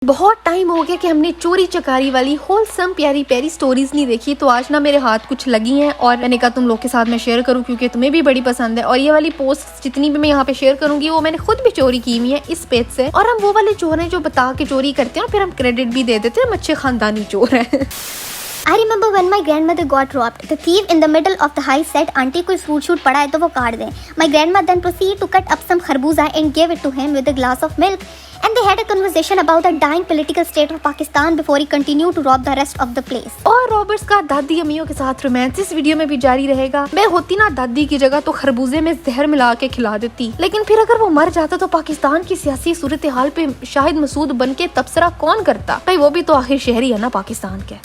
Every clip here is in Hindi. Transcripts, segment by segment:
बहुत टाइम हो गया कि हमने चोरी चकारी वाली होलसम प्यारी प्यारी स्टोरीज नहीं देखी, तो आज ना मेरे हाथ कुछ लगी हैं और मैंने कहा तुम लोग के साथ मैं शेयर करूं क्योंकि तुम्हें भी बड़ी पसंद है। और ये वाली पोस्ट जितनी भी मैं यहाँ पे शेयर करूंगी वो मैंने खुद भी चोरी की हुई है इस पेज से। और हम वो वाले चोर हैं जो बता के चोरी करते हैं और फिर हम क्रेडिट भी दे देते हैं, हम अच्छे खानदानी चोर हैं। I remember when my grandmother got robbed. The thief in the middle of the high said, "Auntie, कोई fruit shoot पड़ा है तो वो काट दें." My grandma then proceeded to cut up some खरबूजा and gave it to him with a glass of milk. And they had a conversation about the dying political state of Pakistan before he continued to rob the rest of the place. और रॉबर्ट्स का दादी अम्मियों के साथ रोमांस इस वीडियो में भी जारी रहेगा। मैं होती ना दादी की जगह तो खरबूजे में जहर मिला के खिला देती, लेकिन फिर अगर वो मर जाता तो पाकिस्तान की सियासी सूरत हाल पे शाहिद मसूद बन के तबसरा कौन करता। भाई वो भी तो आखिर शहरी है ना पाकिस्तान के।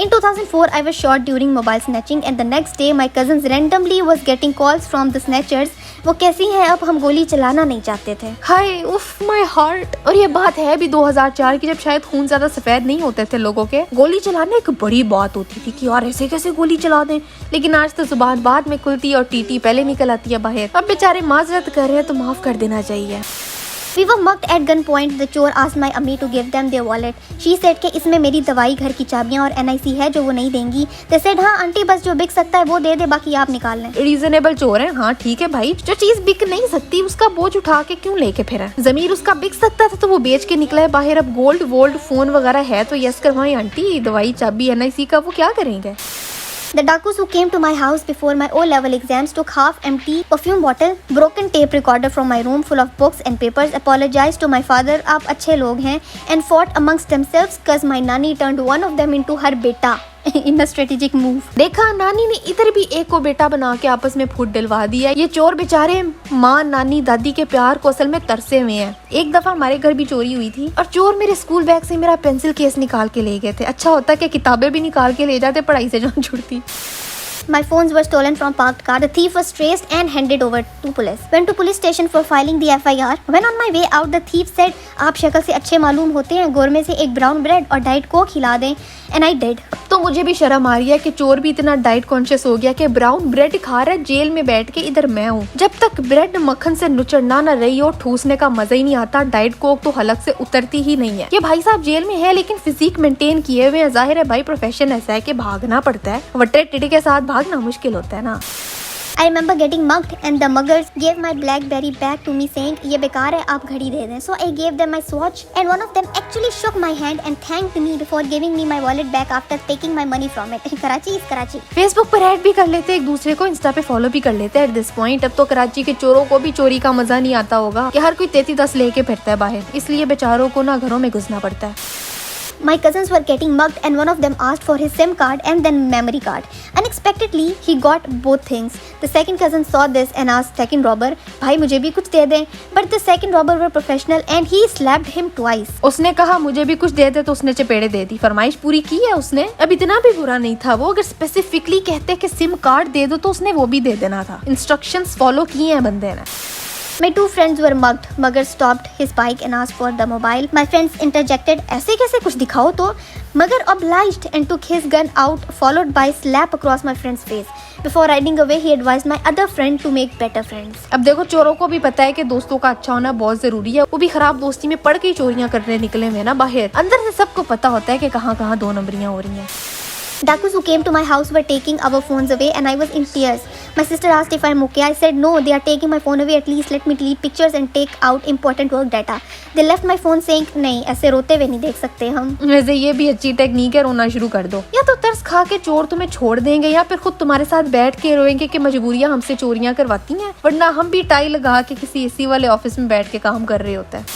In 2004, I was shot during mobile snatching, and the next day, my cousins randomly was getting calls from the snatchers. वो कैसी हैं अब हम गोली चलाना नहीं चाहते थे। हाय उफ माय हार्ट। और ये बात है भी 2004 की, जब शायद खून ज्यादा सफेद नहीं होते थे लोगों के। गोली चलाना एक बड़ी बात होती थी कि यार ऐसे कैसे गोली चला दें, लेकिन आज तो जुबान बाद में खुलती और टीटी पहले निकल आती है बाहर। अब बेचारे माजरत कर रहे हैं तो माफ कर देना चाहिए। We were mugged at gunpoint. The चोर asked my अम्मी to give them their wallet. She said कि इसमें मेरी दवाई, घर की चाबियाँ और NIC है जो वो नहीं देंगी। They said हाँ आंटी बस जो बिक सकता है वो दे दे, बाकी आप निकाल लें। रीजनेबल चोर है। हाँ ठीक है भाई, जो चीज बिक नहीं सकती उसका बोझ उठा के क्यों लेके फिरा। जमीर उसका बिक सकता था तो वो बेच के निकला है बाहर। अब गोल्ड वोल्ड फोन वगैरह है तो यस करवाएं आंटी, दवाई चाबी NIC का वो क्या करेंगे। The Dakus who came to my house before my O-level exams took half-empty perfume bottle, broken tape recorder from my room full of books and papers, apologized to my father, आप अच्छे लोग हैं, and fought amongst themselves cause my nanny turned one of them into her beta in a strategic move. देखा नानी ने इधर भी एक को बेटा बना के आपस में फूट डलवा दिया। ये चोर बेचारे माँ नानी दादी के प्यार को असल में तरसे हुए हैं। एक दफा हमारे घर भी चोरी हुई थी और चोर मेरे स्कूल बैग से मेरा पेंसिल केस निकाल के ले गए थे। अच्छा होता कि किताबें भी निकाल के ले जाते, पढ़ाई से जान छुड़ती। My phones were stolen from parked car. The thief was traced and handed over to police. Went to police station for filing the FIR. When on my way out, the thief said, आप शक्ल से अच्छे मालूम होते हैं, गोरमे से एक ब्राउन ब्रेड और डाइट कोक खिला दें। And I did. तो मुझे भी शर्म आ रही है कि चोर भी इतना डाइट कॉन्शियस हो गया कि ब्राउन ब्रेड खा रहा है जेल में बैठ के। इधर मैं हूँ, जब तक ब्रेड मक्खन से नुचड़ना न रही हो ठूसने का मजा ही नहीं आता। डाइट कोक तो हलक से उतरती ही नहीं है। ये भाई साहब जेल में है लेकिन फिजिक मेंटेन किए हुए हैं। जाहिर है भाई प्रोफेशन ऐसा है कि भागना पड़ता है, वट्टे टिड्डी के साथ भागना मुश्किल होता है ना। I remember getting mugged and the muggers gave my BlackBerry back to me saying ये बेकार है आप घड़ी दे दें। So I gave them my swatch and one of them actually shook my hand and thanked me before giving me my wallet back after taking my money from it. Karachi is Karachi. Facebook पर ऐड भी कर लेते एक दूसरे को, इंस्टा पे फॉलो भी कर लेते हैं एट दिस पॉइंट। अब तो कराची के चोरों को भी चोरी का मजा नहीं आता होगा कि हर कोई 33-10 लेके फिरता है बाहर, इसलिए बेचारों को ना घरों में घुसना पड़ता है। My cousins were getting mugged and one of them asked for his SIM card and then memory card. Unexpectedly, he got both things. The second cousin saw this and asked second robber, भाई मुझे भी कुछ दे दे। But the second robber were professional and he slapped him twice. उसने कहा मुझे भी कुछ दे दे तो उसने चपेड़े दे दी। फरमाइश पूरी की है उसने। अब इतना भी बुरा नहीं था वो, अगर स्पेसिफिकली कहते कि सिम कार्ड दे दो तो उसने वो भी दे देना था। इंस्ट्रक्शंस फॉलो किए हैं बंदे ने। My two friends were mugged. Mugger stopped his bike and asked for the mobile. My friends interjected, ऐसे कैसे कुछ दिखाओ तो। Mugger obliged and took his gun out, followed by slap across my friend's face. Before riding away, he advised my other friend to make better friends. अब देखो चोरों को भी पता है कि दोस्तों का अच्छा होना बहुत जरूरी है। वो भी खराब दोस्ती में पड़ के ही चोरियां करने निकले हुए ना बाहर। अंदर से सबको पता होता है कि कहाँ कहाँ दो नंबरियां हो रही हैं। Dakus who came to my house were taking our phones away and I was in tears. My sister asked if I'm okay. I said no, they are taking my phone away. At least let me delete pictures and take out important work data. They left my phone saying नहीं ऐसे रोते हुए नहीं देख सकते हम। वैसे ये भी अच्छी टेक्निक है, रोना शुरू कर दो। या तो तरस खा के चोर तुम्हें छोड़ देंगे या फिर खुद तुम्हारे साथ बैठ के रोएंगे कि मजबूरियां हमसे चोरियां करवाती हैं, वरना हम भी टाई लगा के किसी AC वाले ऑफिस में बैठ के काम कर रहे होते हैं।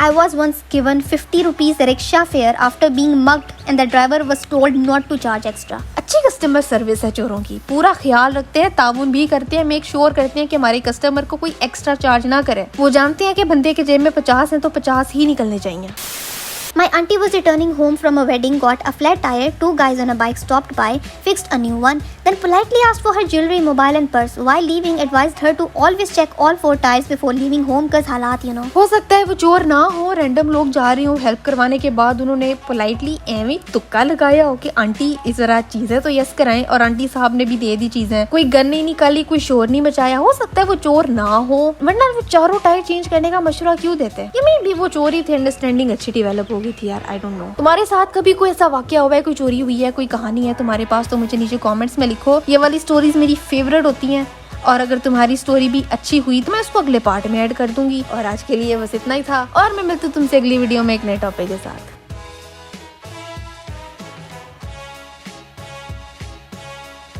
I was once given 50 rupees rickshaw fare after being mugged and the driver was told not to charge extra. अच्छी कस्टमर सर्विस है चोरों की, पूरा ख्याल रखते हैं, ताउन भी करते हैं, मेक श्योर करते हैं कि हमारे कस्टमर को कोई एक्स्ट्रा चार्ज ना करे। वो जानते हैं कि बंदे के जेब में 50 हैं तो 50 ही निकलने चाहिए। My auntie was returning home from a wedding, got a flat tire, two guys on a bike stopped by, fixed a new one. then politely asked for her jewelry, mobile and purse. While leaving, advised her to always check all 4 tires before leaving home cause हालात you know. हो सकता है वो चोर ना हो, रैंडम लोग जा रहे हो, हेल्प करवाने के बाद उन्होंने पोलाइटली एवं तुक्का लगाया हो कि आंटी इस तरह चीजें तो यस कराएं, और आंटी साहब ने भी दे दी चीजें, कोई गन नहीं निकाली, कोई शोर नहीं मचाया। हो सकता है वो चोर ना हो, वरना वो चारों टायर चेंज करने का मशवरा क्यों देते हैं? मे भी वो चोरी थे, अंडरस्टैंडिंग अच्छी डेवलप हो गई थी यार, आई डोंट नो। तुम्हारे साथ कभी कोई ऐसा वाकया हुआ है, कोई चोरी हुई है, कोई कहानी है तुम्हारे पास, तो मुझे नीचे कमेंट्स में लिखो। ये वाली स्टोरीज मेरी फेवरेट होती हैं, और अगर तुम्हारी स्टोरी भी अच्छी हुई तो मैं उसको अगले पार्ट में ऐड कर दूंगी। और आज के लिए बस इतना ही था, और मैं मिलती हूँ तुमसे अगली वीडियो में एक नए टॉपिक के साथ।